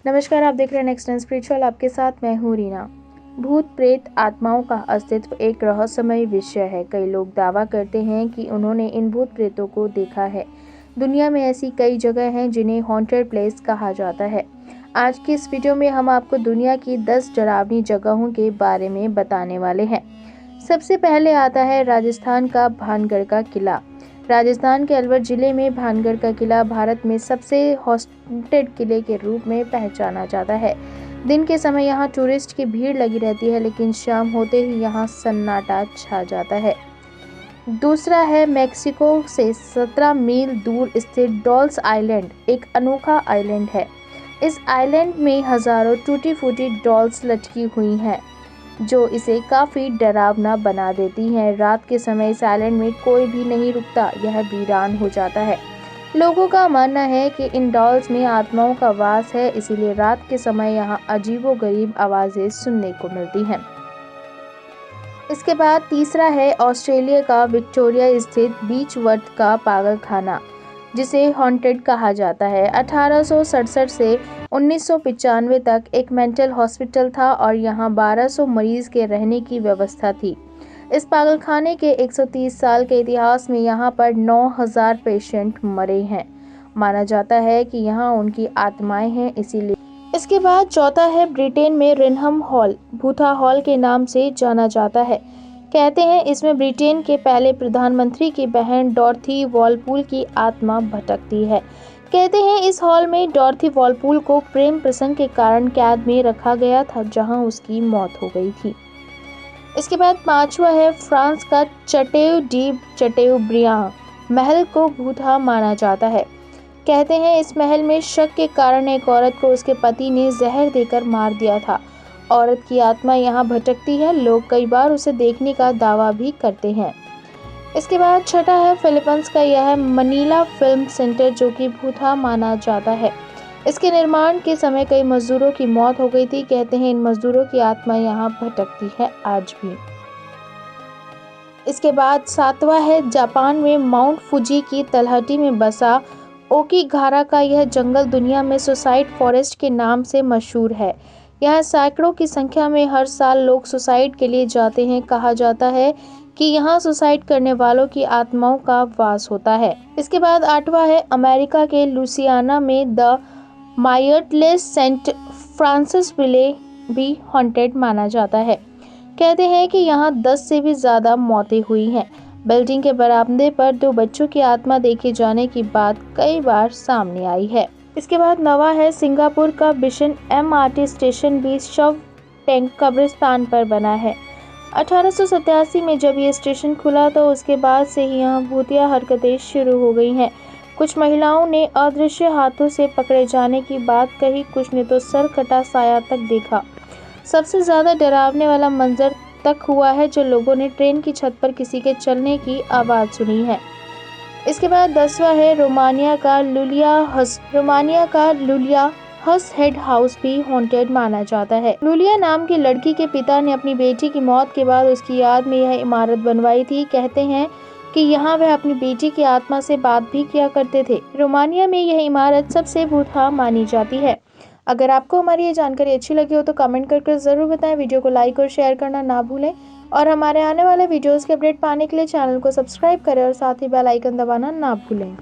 नमस्कार, आप देख रहे हैं नेक्स्ट एंड स्पिरिचुअल। आपके साथ मैं हूँ रीना। भूत प्रेत आत्माओं का अस्तित्व एक रहस्यमय विषय है। कई लोग दावा करते हैं कि उन्होंने इन भूत प्रेतों को देखा है। दुनिया में ऐसी कई जगह हैं जिन्हें हॉन्टेड प्लेस कहा जाता है। आज की इस वीडियो में हम आपको दुनिया की 10 डरावनी जगहों के बारे में बताने वाले हैं। सबसे पहले आता है राजस्थान का भानगढ़ का किला। राजस्थान के अलवर जिले में भानगढ़ का किला भारत में सबसे हॉन्टेड किले के रूप में पहचाना जाता है। दिन के समय यहाँ टूरिस्ट की भीड़ लगी रहती है, लेकिन शाम होते ही यहाँ सन्नाटा छा जाता है। दूसरा है मेक्सिको से 17 मील दूर स्थित डॉल्स आइलैंड। एक अनोखा आइलैंड है। इस आइलैंड में हजारों टूटी फूटी डॉल्स लटकी हुई हैं, जो इसे काफी डरावना बना देती हैं। रात के समय इस आइलैंड में कोई भी नहीं रुकता, यह वीरान हो जाता है। लोगों का मानना है कि इन डॉल्स में आत्माओं का वास है, इसीलिए रात के समय यहाँ अजीबोगरीब आवाजें सुनने को मिलती हैं। इसके बाद तीसरा है ऑस्ट्रेलिया का विक्टोरिया स्थित बीचवर्थ का पागल खाना, जिसे हॉन्टेड कहा जाता है। 1867 से 1995 तक एक मेंटल हॉस्पिटल था और यहाँ 1200 मरीज के रहने की व्यवस्था थी। इस पागलखाने के 130 साल के इतिहास में यहाँ पर 9000 पेशेंट मरे हैं। माना जाता है कि यहाँ उनकी आत्माएं हैं, इसीलिए। इसके बाद चौथा है ब्रिटेन में रिनहम हॉल। भूथा हॉल के नाम से जाना जाता है। कहते हैं इसमें ब्रिटेन के पहले प्रधानमंत्री की बहन डॉर्थी वॉलपूल की आत्मा भटकती है। कहते हैं इस हॉल में डॉर्थी वॉलपूल को प्रेम प्रसंग के कारण कैद में रखा गया था, जहां उसकी मौत हो गई थी। इसके बाद पांचवा है फ्रांस का चटेउ डी चटेउब्रियां महल को भूता माना जाता है। कहते हैं इस महल में शक के कारण एक औरत को उसके पति ने जहर देकर मार दिया था। औरत की आत्मा यहाँ भटकती है। लोग कई बार उसे देखने का दावा भी करते हैं। इसके बाद छठा है फिलीपींस का यह मनीला फिल्म सेंटर, जो कि भूता माना जाता है। इसके निर्माण के समय कई मजदूरों की मौत हो गई थी। कहते हैं इन मजदूरों की आत्मा यहाँ भटकती है आज भी। इसके बाद सातवां है जापान में माउंट फुजी की तलहटी में बसा ओकीगारा का यह जंगल दुनिया में सुसाइड फॉरेस्ट के नाम से मशहूर है। यहाँ सैकड़ों की संख्या में हर साल लोग सुसाइड के लिए जाते हैं। कहा जाता है कि यहाँ सुसाइड करने वालों की आत्माओं का वास होता है। इसके बाद आठवां है अमेरिका के लुसियाना में द मायर्टलेस सेंट फ्रांसिस विले भी हॉन्टेड माना जाता है। कहते हैं कि यहाँ 10 से भी ज्यादा मौतें हुई हैं। बिल्डिंग के बरामदे पर 2 बच्चों की आत्मा देखे जाने की बात कई बार सामने आई है। इसके बाद नवा है सिंगापुर का बिशन MRT स्टेशन भी शव टैंक कब्रिस्तान पर बना है। 1887 में जब ये स्टेशन खुला तो उसके बाद से ही यहाँ भूतिया हरकतें शुरू हो गई हैं। कुछ महिलाओं ने अदृश्य हाथों से पकड़े जाने की बात कही, कुछ ने तो सर कटा साया तक देखा। सबसे ज्यादा डरावने वाला मंजर तक हुआ है जब लोगों ने ट्रेन की छत पर किसी के चलने की आवाज सुनी है। इसके बाद 10वां है रोमानिया का लुलिया हस हेड हाउस भी हॉन्टेड माना जाता है। लुलिया नाम की लड़की के पिता ने अपनी बेटी की मौत के बाद उसकी याद में यह इमारत बनवाई थी। कहते हैं कि यहाँ वह अपनी बेटी की आत्मा से बात भी किया करते थे। रोमानिया में यह इमारत सबसे भूता मानी जाती है। अगर आपको हमारी ये जानकारी अच्छी लगी हो तो कमेंट करके जरूर बताएं। वीडियो को लाइक और शेयर करना ना भूलें और हमारे आने वाले वीडियोस के अपडेट पाने के लिए चैनल को सब्सक्राइब करें और साथ ही बेल आइकन दबाना ना भूलें।